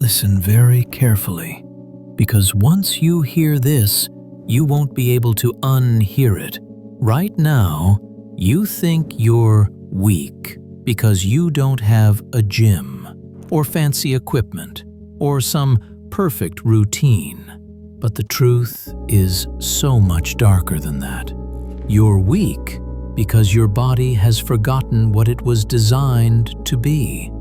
Listen very carefully, because once you hear this, you won't be able to unhear it. Right now, you think you're weak because you don't have a gym, or fancy equipment, or some perfect routine. But the truth is so much darker than that. You're weak because your body has forgotten what it was designed to be.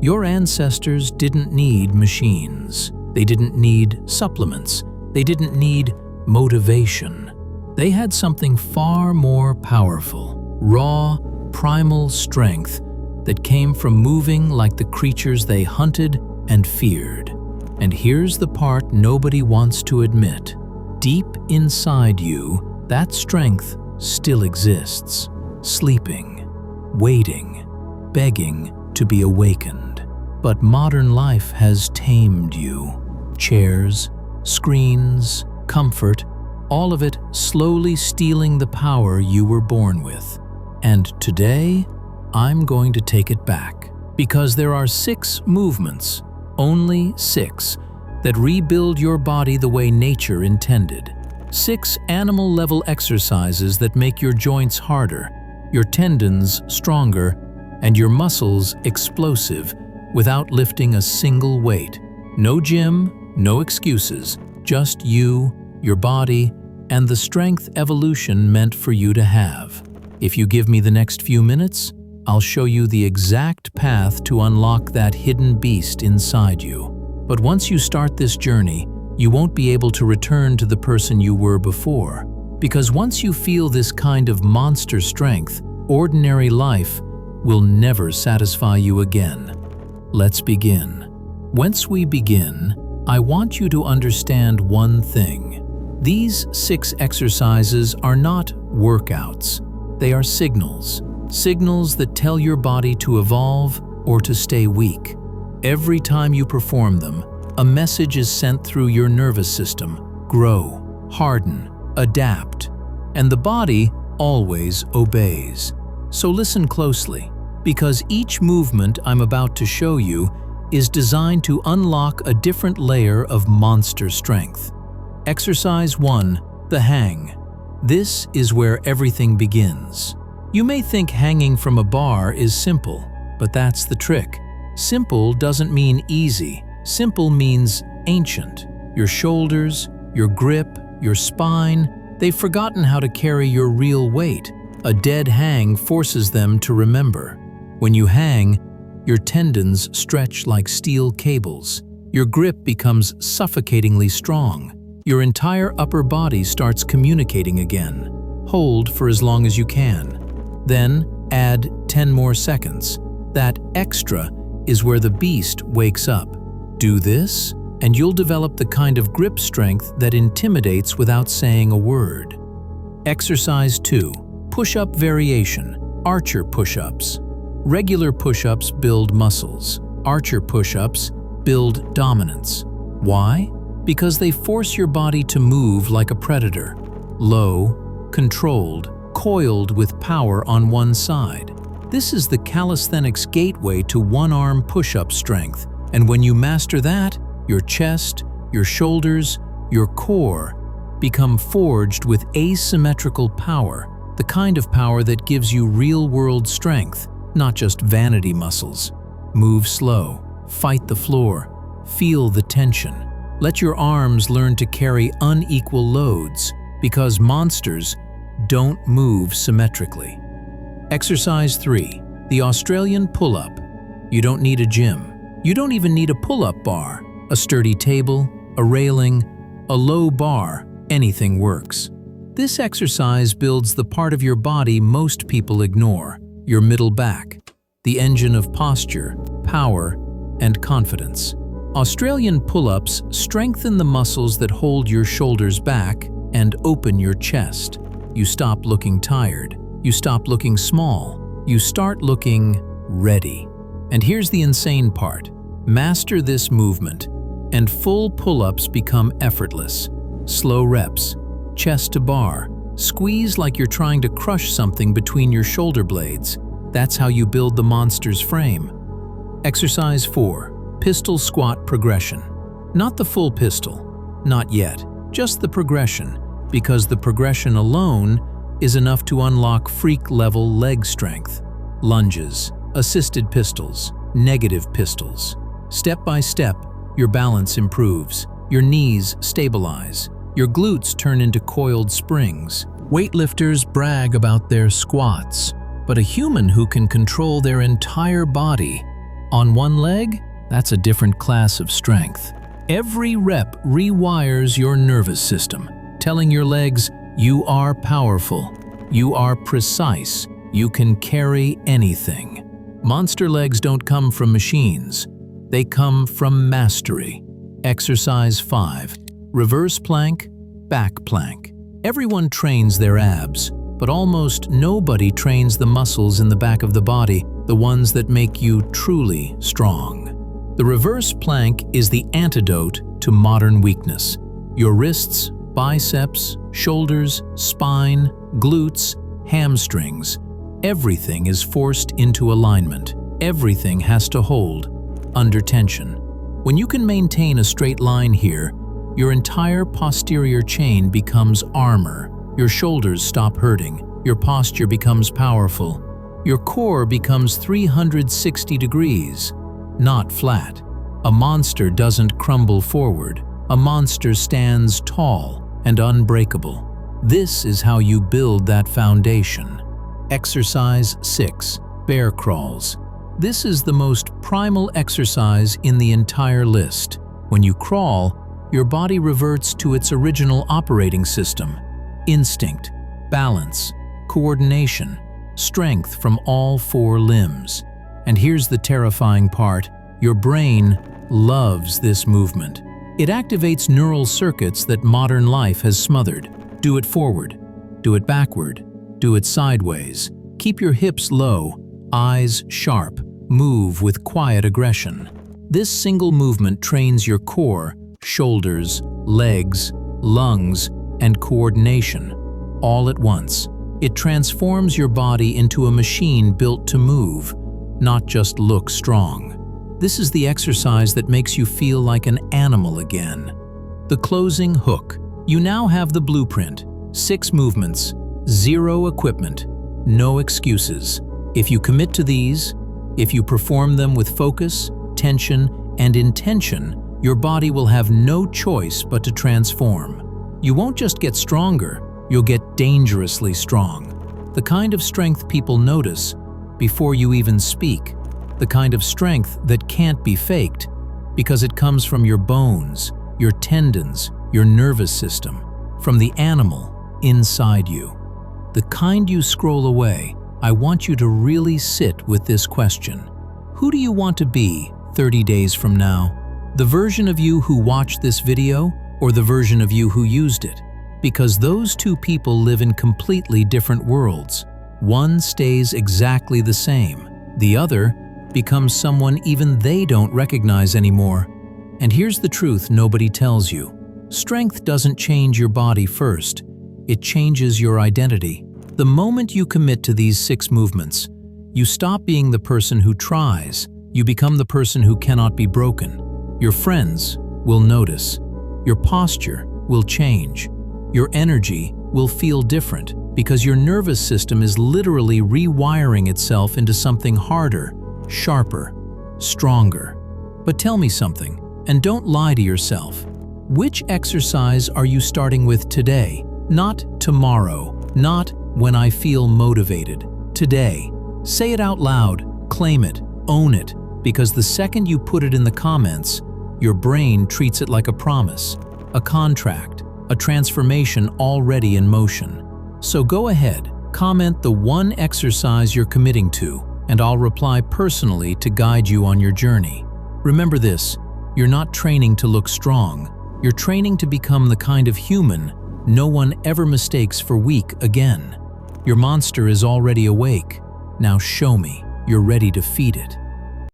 Your ancestors didn't need machines. They didn't need supplements. They didn't need motivation. They had something far more powerful, raw, primal strength that came from moving like the creatures they hunted and feared. And here's the part nobody wants to admit. Deep inside you, that strength still exists, sleeping, waiting, begging to be awakened. But modern life has tamed you. Chairs, screens, comfort, all of it slowly stealing the power you were born with. And today, I'm going to take it back, because there are 6 movements, only 6, that rebuild your body the way nature intended. 6 animal-level exercises that make your joints harder, your tendons stronger, and your muscles explosive without lifting a single weight. No gym, no excuses, just you, your body, and the strength evolution meant for you to have. If you give me the next few minutes, I'll show you the exact path to unlock that hidden beast inside you. But once you start this journey, you won't be able to return to the person you were before. Because once you feel this kind of monster strength, ordinary life will never satisfy you again. Let's begin. Once we begin, I want you to understand one thing. These 6 exercises are not workouts. They are signals. Signals that tell your body to evolve or to stay weak. Every time you perform them, a message is sent through your nervous system: grow, harden, adapt. And the body always obeys. So listen closely, because each movement I'm about to show you is designed to unlock a different layer of monster strength. Exercise 1, the hang. This is where everything begins. You may think hanging from a bar is simple, but that's the trick. Simple doesn't mean easy. Simple means ancient. Your shoulders, your grip, your spine, they've forgotten how to carry your real weight. A dead hang forces them to remember. When you hang, your tendons stretch like steel cables. Your grip becomes suffocatingly strong. Your entire upper body starts communicating again. Hold for as long as you can. Then add 10 more seconds. That extra is where the beast wakes up. Do this, and you'll develop the kind of grip strength that intimidates without saying a word. Exercise 2, push-up variation, archer push-ups. Regular push-ups build muscles. Archer push-ups build dominance. Why? Because they force your body to move like a predator. Low, controlled, coiled with power on one side. This is the calisthenics gateway to one-arm push-up strength. And when you master that, your chest, your shoulders, your core become forged with asymmetrical power, the kind of power that gives you real-world strength, not just vanity muscles. Move slow, fight the floor, feel the tension. Let your arms learn to carry unequal loads, because monsters don't move symmetrically. Exercise 3, the Australian pull-up. You don't need a gym. You don't even need a pull-up bar. A sturdy table, a railing, a low bar, anything works. This exercise builds the part of your body most people ignore, your middle back, the engine of posture, power, and confidence. Australian pull-ups strengthen the muscles that hold your shoulders back and open your chest. You stop looking tired. You stop looking small. You start looking ready. And here's the insane part. Master this movement, and full pull-ups become effortless. Slow reps, chest to bar, squeeze like you're trying to crush something between your shoulder blades. That's how you build the monster's frame. Exercise 4, Pistol squat progression. Not the full pistol, not yet, just the progression, because the progression alone is enough to unlock freak-level leg strength. Lunges, assisted pistols, negative pistols. Step by step, your balance improves, your knees stabilize, your glutes turn into coiled springs. Weightlifters brag about their squats, but a human who can control their entire body on one leg, that's a different class of strength. Every rep rewires your nervous system, telling your legs, you are powerful, you are precise, you can carry anything. Monster legs don't come from machines, they come from mastery. Exercise 5. Reverse plank, back plank. Everyone trains their abs, but almost nobody trains the muscles in the back of the body, the ones that make you truly strong. The reverse plank is the antidote to modern weakness. Your wrists, biceps, shoulders, spine, glutes, hamstrings, everything is forced into alignment. Everything has to hold under tension. When you can maintain a straight line here, your entire posterior chain becomes armor. Your shoulders stop hurting. Your posture becomes powerful. Your core becomes 360 degrees, not flat. A monster doesn't crumble forward. A monster stands tall and unbreakable. This is how you build that foundation. Exercise 6. Bear crawls. This is the most primal exercise in the entire list. When you crawl, your body reverts to its original operating system. Instinct, balance, coordination, strength from all 4 limbs. And here's the terrifying part. Your brain loves this movement. It activates neural circuits that modern life has smothered. Do it forward, do it backward, do it sideways. Keep your hips low, eyes sharp, move with quiet aggression. This single movement trains your core, shoulders, legs, lungs, and coordination, all at once. It transforms your body into a machine built to move, not just look strong. This is the exercise that makes you feel like an animal again. The closing hook. You now have the blueprint. 6 movements, 0 equipment, no excuses. If you commit to these, if you perform them with focus, tension, and intention, your body will have no choice but to transform. You won't just get stronger, you'll get dangerously strong. The kind of strength people notice before you even speak. The kind of strength that can't be faked because it comes from your bones, your tendons, your nervous system, from the animal inside you. The kind you scroll away. I want you to really sit with this question. Who do you want to be 30 days from now? The version of you who watched this video or the version of you who used it? Because those 2 people live in completely different worlds. One stays exactly the same. The other becomes someone even they don't recognize anymore. And here's the truth nobody tells you. Strength doesn't change your body first. It changes your identity. The moment you commit to these 6 movements, you stop being the person who tries. You become the person who cannot be broken. Your friends will notice. Your posture will change. Your energy will feel different because your nervous system is literally rewiring itself into something harder, sharper, stronger. But tell me something, and don't lie to yourself. Which exercise are you starting with today? Not tomorrow, not when I feel motivated. Today. Say it out loud, claim it, own it, because the second you put it in the comments, your brain treats it like a promise, a contract, a transformation already in motion. So go ahead, comment the one exercise you're committing to, and I'll reply personally to guide you on your journey. Remember this, you're not training to look strong, you're training to become the kind of human no one ever mistakes for weak again. Your monster is already awake. Now show me you're ready to feed it.